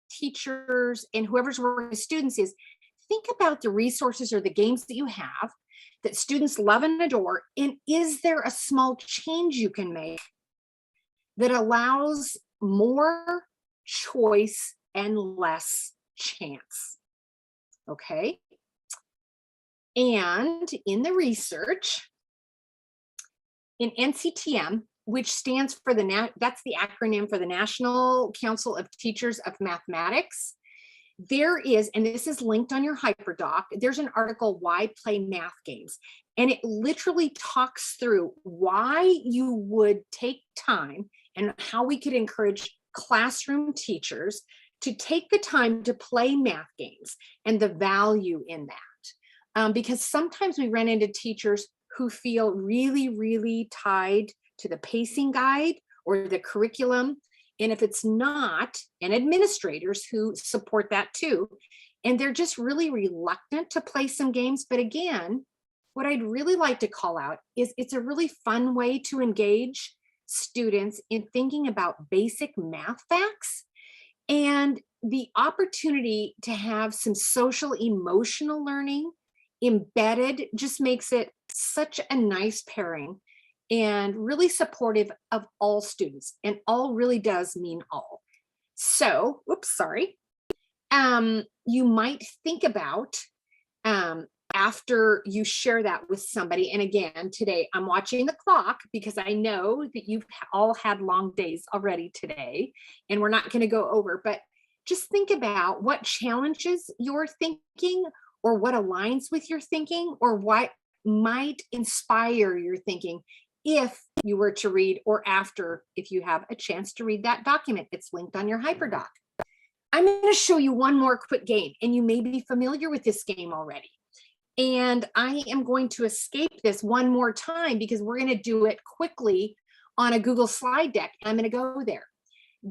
teachers and whoever's working with students is think about the resources or the games that you have that students love and adore, and is there a small change you can make that allows more choice and less chance. Okay. And in the research, in NCTM, which stands for that's the acronym for the National Council of Teachers of Mathematics, there is, and this is linked on your hyperdoc, there's an article, Why Play Math Games? And it literally talks through why you would take time and how we could encourage classroom teachers to take the time to play math games and the value in that. Because sometimes we run into teachers who feel really, really tied to the pacing guide or the curriculum. And if it's not, and administrators who support that too, and they're just really reluctant to play some games. But again, what I'd really like to call out is it's a really fun way to engage students in thinking about basic math facts, and the opportunity to have some social emotional learning embedded just makes it such a nice pairing and really supportive of all students, and all really does mean all. So, whoops, sorry. You might think about after you share that with somebody, and again, today I'm watching the clock because I know that you've all had long days already today, and we're not going to go over, but just think about what challenges you're thinking, or what aligns with your thinking, or what might inspire your thinking if you were to read, or after, if you have a chance to read that document. It's linked on your hyperdoc. I'm going to show you one more quick game, and you may be familiar with this game already. And I am going to escape this one more time because we're going to do it quickly on a Google slide deck. I'm going to go there.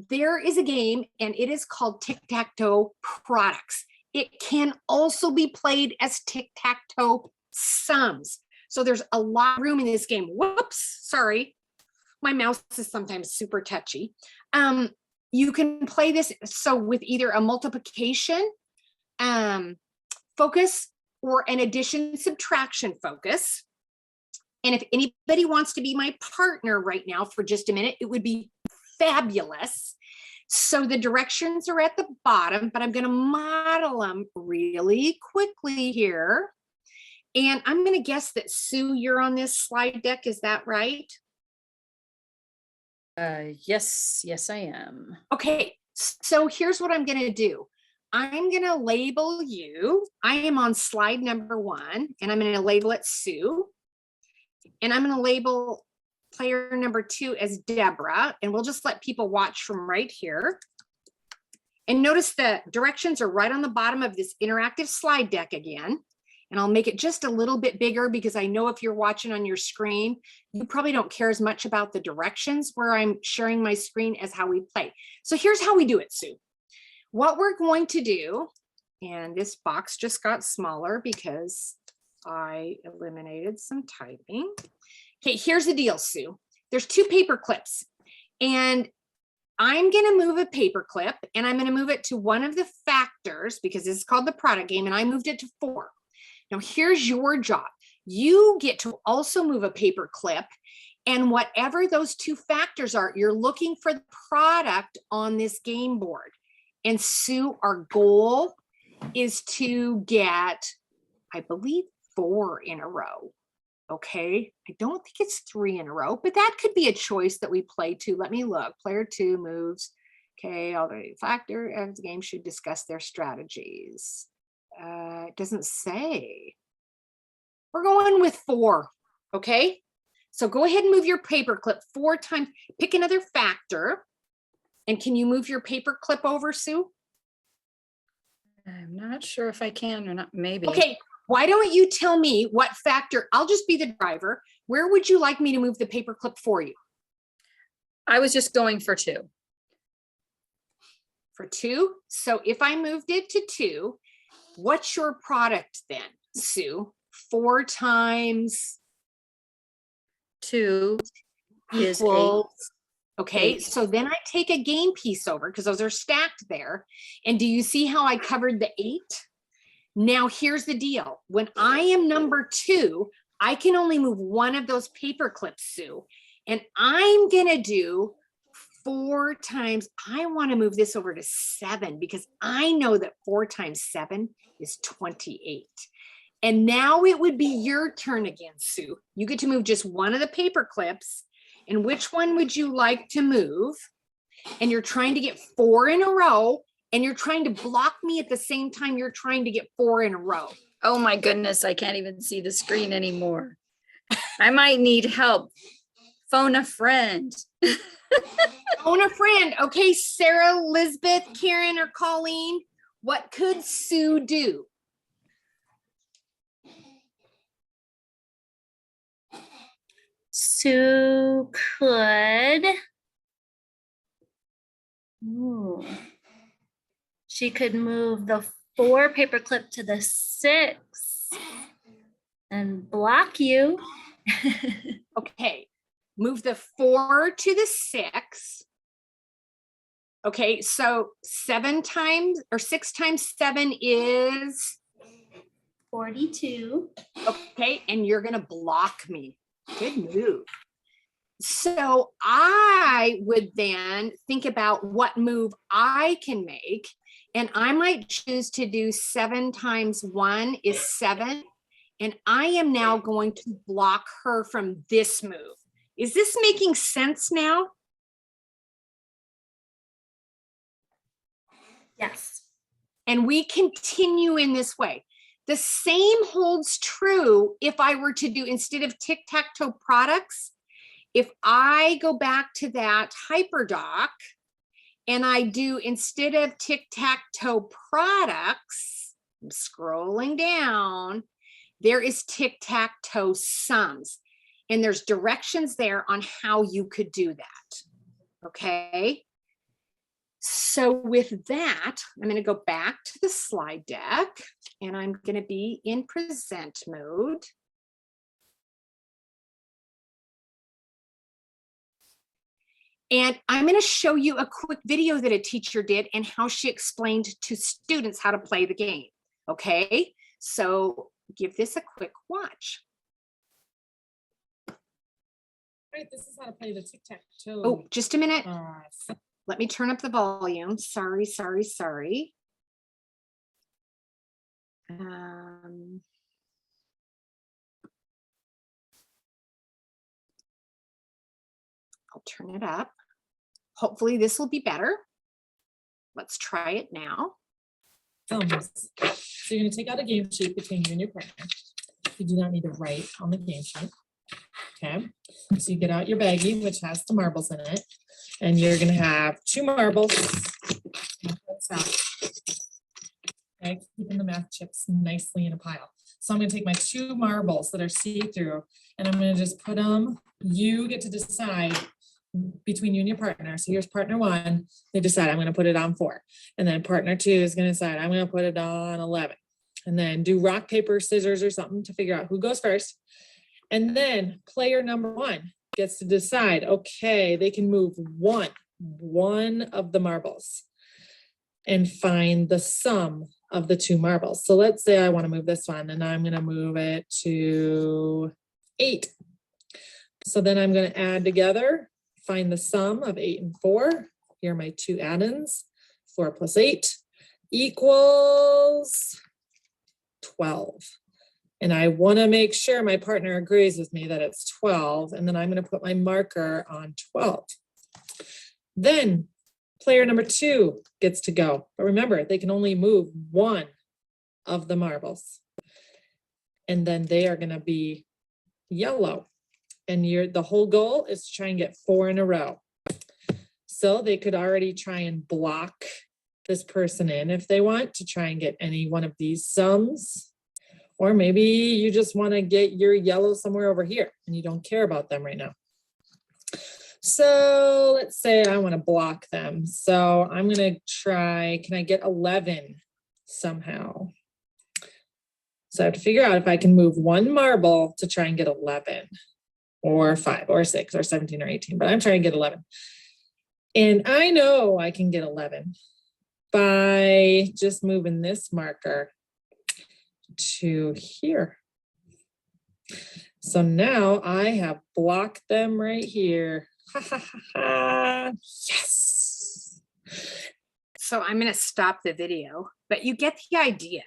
There is a game, and it is called Tic Tac Toe Products. It can also be played as Tic Tac Toe Sums. So there's a lot of room in this game. Whoops, sorry. My mouse is sometimes super touchy. You can play this so with either a multiplication focus or an addition subtraction focus. And if anybody wants to be my partner right now for just a minute, it would be fabulous. So the directions are at the bottom, but I'm going to model them really quickly here. And I'm going to guess that Sue, you're on this slide deck. Is that right? Yes, I am. Okay, so here's what I'm going to do. I'm going to label you. I am on slide number 1, and I'm going to label it Sue. And I'm going to label player number 2 as Debra, and we'll just let people watch from right here. And notice the directions are right on the bottom of this interactive slide deck again. And I'll make it just a little bit bigger because I know if you're watching on your screen, you probably don't care as much about the directions where I'm sharing my screen as how we play. So here's how we do it, Sue. What we're going to do, and this box just got smaller because I eliminated some typing. Okay, here's the deal, Sue. There's 2 paper clips, and I'm going to move a paper clip, and I'm going to move it to one of the factors because this is called the product game, and I moved it to 4. Now here's your job. You get to also move a paper clip, and whatever those 2 factors are, you're looking for the product on this game board. And Sue, our goal is to get, I believe, 4 in a row. Okay, I don't think it's 3 in a row, but that could be a choice that we play to. Let me look. Player 2 moves. Okay, already factor of the game should discuss their strategies. It doesn't say. We're going with 4. Okay, so go ahead and move your paper clip 4 times. Pick another factor. And can you move your paper clip over, Sue? I'm not sure if I can or not, maybe. Okay, why don't you tell me what factor? I'll just be the driver. Where would you like me to move the paper clip for you? I was just going for 2. For 2? So if I moved it to 2, what's your product then, Sue? 4 times 2 is 8. equals. Okay, 8. so then I take a game piece over because those are stacked there. And do you see how I covered the 8? Now here's the deal. When I am number 2, I can only move one of those paper clips, Sue. And I'm gonna do 4 times, I want to move this over to 7 because I know that 4 times 7 is 28. And now it would be your turn again, Sue. You get to move just one of the paper clips. And which one would you like to move? And you're trying to get 4 in a row, and you're trying to block me at the same time you're trying to get 4 in a row. Oh my goodness, I can't even see the screen anymore. I might need help. Phone a friend. Phone a friend. Okay, Sarah, Elizabeth, Karen, or Colleen, what could Sue do? Sue could. Ooh. She could move the 4 paperclip to the 6 and block you. Okay, move the 4 to the 6. Okay, so 7 times or 6 times 7 is 42. okay, and you're gonna block me. Good move. So I would then think about what move I can make, and I might choose to do 7 times 1 is 7, and I am now going to block her from this move. Is this making sense now? Yes. And we continue in this way. The same holds true if I were to do, instead of Tic Tac Toe Products, if I go back to that HyperDoc and I do, instead of Tic Tac Toe Products, I'm scrolling down, there is Tic Tac Toe Sums. And there's directions there on how you could do that. Okay. So with that, I'm going to go back to the slide deck and I'm going to be in present mode. And I'm going to show you a quick video that a teacher did and how she explained to students how to play the game. Okay, so give this a quick watch. All right, this is how to play the tic-tac-toe. Oh, just a minute. Uh, Let me turn up the volume. Sorry. I'll turn it up. Hopefully this will be better. Let's try it now. Thumbs. So you're gonna take out a game sheet between you and your partner. You do not need to write on the game sheet. Okay, so you get out your baggie, which has the marbles in it, and you're gonna have 2 marbles. Okay, keeping the math chips nicely in a pile. So I'm gonna take my 2 marbles that are see-through, and I'm gonna just put them, you get to decide between you and your partner. So here's partner 1, they decide I'm gonna put it on 4. And then partner 2 is gonna decide I'm gonna put it on 11. And then do rock, paper, scissors or something to figure out who goes first. And then player number 1 gets to decide, okay, they can move one of the marbles and find the sum of the 2 marbles. So let's say I want to move this one and I'm going to move it to 8. So then I'm going to add together, find the sum of 8 and 4. Here are my 2 add-ins. 4 plus 8 equals 12. And I want to make sure my partner agrees with me that it's 12. And then I'm going to put my marker on 12. Then player number 2 gets to go. But remember, they can only move 1 of the marbles. And then they are going to be yellow. And the whole goal is to try and get 4 in a row. So they could already try and block this person in if they want to try and get any one of these sums. Or maybe you just want to get your yellow somewhere over here and you don't care about them right now. So let's say I want to block them. So I'm going to try, can I get 11 somehow? So I have to figure out if I can move 1 marble to try and get 11 or 5 or 6 or 17 or 18, but I'm trying to get 11. And I know I can get 11 by just moving this marker to here. So now I have blocked them right here. Yes. So I'm going to stop the video, but you get the idea.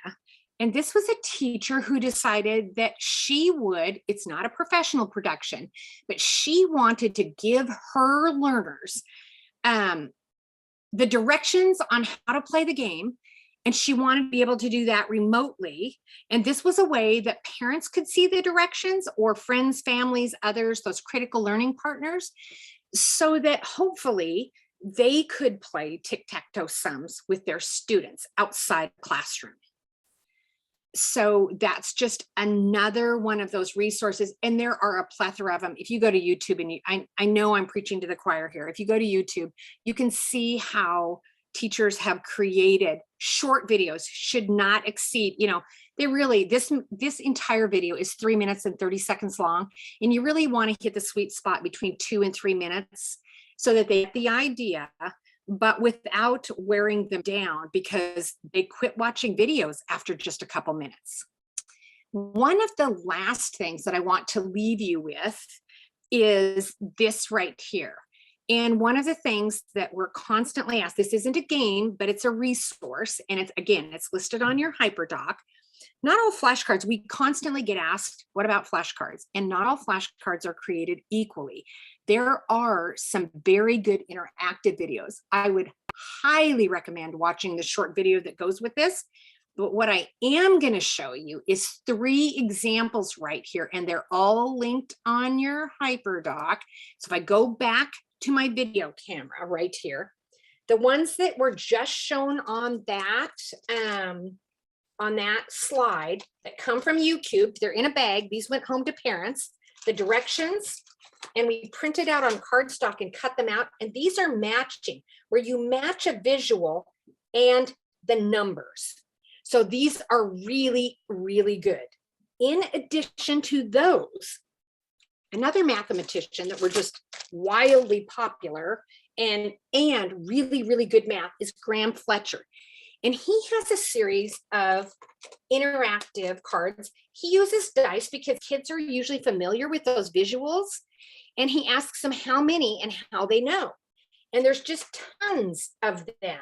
And this was a teacher who decided that she would, it's not a professional production, but she wanted to give her learners the directions on how to play the game. And she wanted to be able to do that remotely. And this was a way that parents could see the directions, or friends, families, others, those critical learning partners, so that hopefully they could play tic-tac-toe sums with their students outside the classroom. So that's just another one of those resources. And there are a plethora of them. If you go to YouTube, and I know I'm preaching to the choir here. If you go to YouTube, you can see how teachers have created short videos, should not exceed, they really, this entire video is 3 minutes and 30 seconds long. And you really want to hit the sweet spot between 2 and 3 minutes so that they get the idea, but without wearing them down, because they quit watching videos after just a couple minutes. One of the last things that I want to leave you with is this right here. And one of the things that we're constantly asked, this isn't a game, but it's a resource. And it's listed on your HyperDoc. Not all flashcards, we constantly get asked, what about flashcards? And not all flashcards are created equally. There are some very good interactive videos. I would highly recommend watching the short video that goes with this. But what I am going to show you is 3 examples right here, and they're all linked on your HyperDoc. So if I go back to my video camera right here, the ones that were just shown on that slide that come from YouTube, they're in a bag. These went home to parents. The directions, and we printed out on cardstock and cut them out. And these are matching, where you match a visual and the numbers. So these are really, really good. In addition to those, another mathematician that were just wildly popular and really, really good math is Graham Fletcher. And he has a series of interactive cards. He uses dice because kids are usually familiar with those visuals. And he asks them how many and how they know. And there's just tons of them.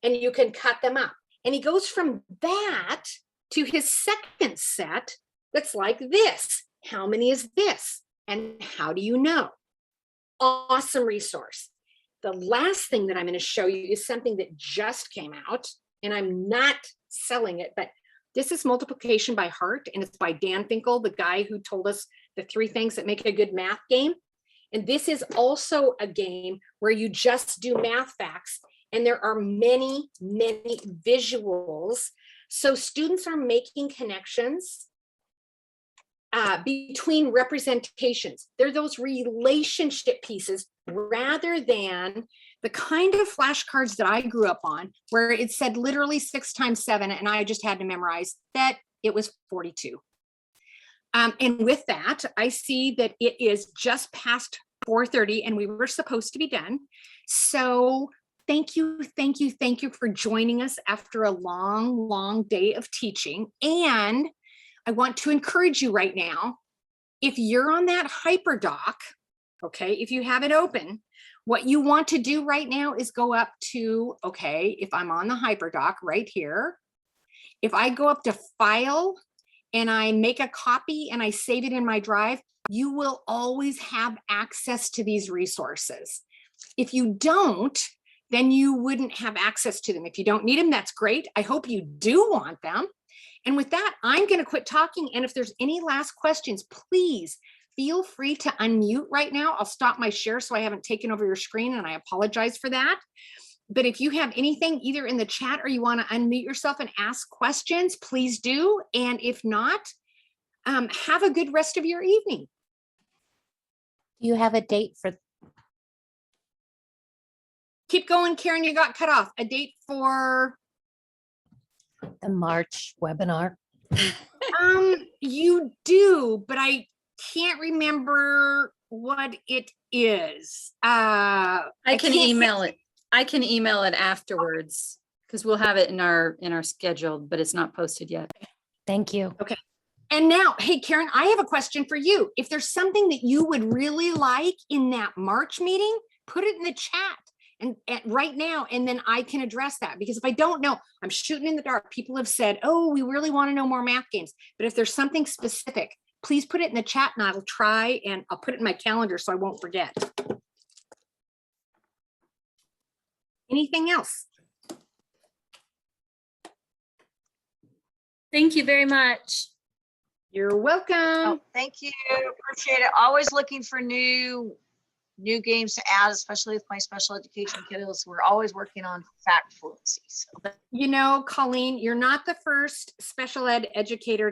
And you can cut them up. And he goes from that to his second set that's like this. How many is this? And how do you know? Awesome resource. The last thing that I'm going to show you is something that just came out, and I'm not selling it, but this is multiplication by heart, and it's by Dan Finkel, the guy who told us the 3 things that make a good math game. And this is also a game where you just do math facts, and there are many, many visuals. So students are making connections between representations. They're those relationship pieces rather than the kind of flashcards that I grew up on, where it said literally 6 times 7, and I just had to memorize that it was 42. And with that, I see that it is just past 4:30, and we were supposed to be done. So thank you for joining us after a long, long day of teaching. And I want to encourage you right now, if you're on that HyperDoc, okay, if you have it open, what you want to do right now is go up to, okay, if I'm on the HyperDoc right here, if I go up to File and I make a copy and I save it in my drive, you will always have access to these resources. If you don't, then you wouldn't have access to them. If you don't need them, that's great. I hope you do want them. And with that, I'm going to quit talking. And if there's any last questions, please feel free to unmute right now. I'll stop my share so I haven't taken over your screen, and I apologize for that. But if you have anything either in the chat or you want to unmute yourself and ask questions, please do. And if not, have a good rest of your evening. Do you have a date for? Keep going, Karen, you got cut off. A date for? The March webinar? You do, but I can't remember what it is. I can can't email it. I can email it afterwards because we'll have it in our schedule, but it's not posted yet. Thank you. And now, hey, Karen, I have a question for you. If there's something that you would really like in that March meeting, put it in the chat and right now, and then I can address that. Because if I don't know, I'm shooting in the dark. People have said, oh, we really want to know more math games. But if there's something specific, please put it in the chat and I'll try, and I'll put it in my calendar so I won't forget. Anything else? Thank you very much. You're welcome. Oh, thank you. Appreciate it. Always looking for new games to add, especially with my special education kiddos. We're always working on fact fluency. So. You know, Colleen, you're not the first special ed educator